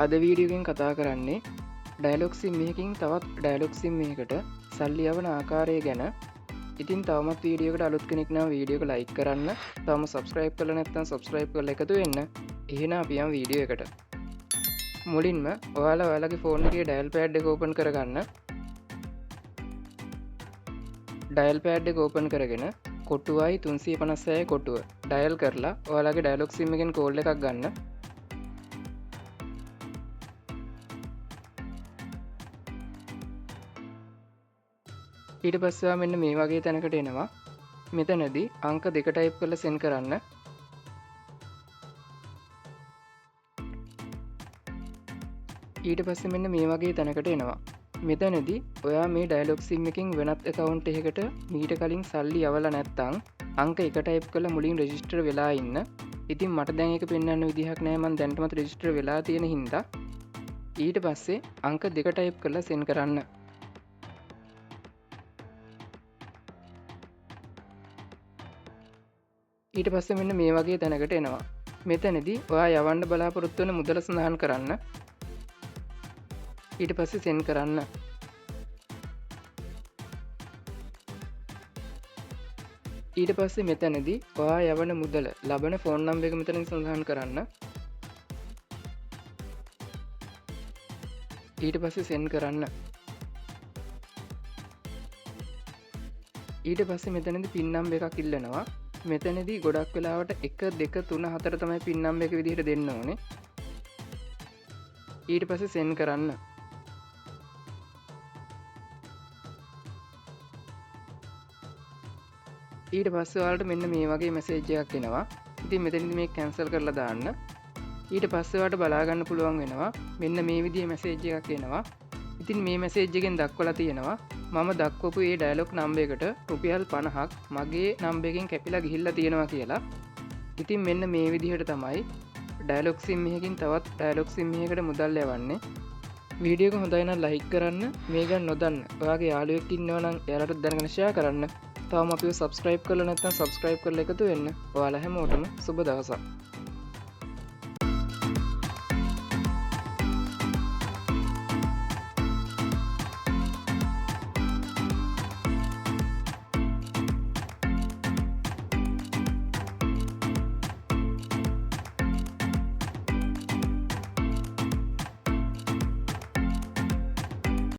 අද වීඩියෝගෙන් කතා කරන්නේ ඩයලොග් සිම් එකකින් තවත් ඩයලොග් සිම් එකකට සල්ලි යවන ආකාරය ගැන. ඉතින් තවමත් වීඩියෝකට අලුත් කෙනෙක් නම් වීඩියෝ එක ලයික් කරන්න. තවම සබස්ක්‍රයිබ් කරලා නැත්නම් සබස්ක්‍රයිබ් කරලා එකතු වෙන්න. එහෙනම් අපි යමු වීඩියෝ එකට. මුලින්ම ඔයාලා ඔයාලගේ ෆෝන් එකේ ඩයල් පෑඩ් එක ඕපන් කරගන්න. ඩයල් පෑඩ් එක ඕපන් කරගෙන කොටුවයි 356 කොටුව ඩයල් කරලා ඔයාලගේ ඩයලොග් සිම් එකෙන් කෝල් එකක් ගන්න. ඊට පස්සේ මෙන්න මේ වගේ තැනකට එනවා. මෙතනදී අංක දෙක ටයිප් කරලා සෙන්ඩ් කරන්න. ඊට පස්සේ මෙන්න මේ වගේ තැනකට එනවා. මෙතනදී ඔයා මේ ඩයලොග් සිම් එකකින් වෙනත් account එකකට මීට කලින් සල්ලි යවලා නැත්නම් අංක එක ටයිප් කරලා මුලින් රෙජිස්ටර් වෙලා ඉන්න. ඉතින් මට දැන් ඒක පෙන්වන්න විදිහක් නැහැ, මම දැනටමත් රෙජිස්ටර් වෙලා තියෙන හින්දා. ඊට පස්සේ අංක දෙක ටයිප් කරලා සෙන්ඩ් කරන්න. ඊට පස්සේ මෙන්න මේ වගේ තැනකට එනවා. මෙතනදී ඔයා යවන්න බලාපොරොත්තු වෙන මුදල සඳහන් කරන්න. ඊට පස්සේ සෙන්ඩ් කරන්න. ඊට පස්සේ මෙතනදී ඔයා යවන මුදල ලබන ෆෝන් නම්බර් එක මෙතනින් සඳහන් කරන්න. ඊට පස්සේ සෙන්ඩ් කරන්න. ඊට පස්සේ මෙතනදී පින් නම්බර් එකක් ඉල්ලනවා. මෙතනදී ගොඩක් වෙලාවට 1 2 3 4 තමයි පින් නම්බර් එක විදිහට දෙන්න ඕනේ. ඊට පස්සේ සෙන්ඩ් කරන්න. ඊට පස්සේ ඔයාලට මෙන්න මේ වගේ මැසේජ් එකක් එනවා. ඉතින් මෙතනදී මේක කැන්සල් කරලා දාන්න. ඊට පස්සේ ඔයාලට බලා ගන්න පුළුවන් වෙනවා මෙන්න මේ විදිහේ මැසේජ් එකක් එනවා. ඉතින් මේ මැසේජ් එකෙන් දක්වලා තියෙනවා මම දක්වපු මේ ඩයලොග් නම්බර් එකට රුපියල් 50ක් මගේ නම්බර් එකෙන් කැපිලා ගිහිල්ලා තියෙනවා කියලා. ඉතින් මෙන්න මේ විදිහට තමයි ඩයලොග් සිම් එකකින් තවත් ඩයලොග් සිම් එකකට මුදල් යවන්නේ. වීඩියෝ එක හොඳයි නම් ලයික් කරන්න. මේ ගැන නොදන්න ඔයාගේ යාළුවෙක් ඉන්නවා නම් එයාලට දැනගෙන ෂෙයා කරන්න. තවම අපිව සබස්ක්‍රයිබ් කරලා නැත්නම් සබස්ක්‍රයිබ් කරලා එකතු වෙන්න. ඔයාලා හැමෝටම සුබ දවසක්.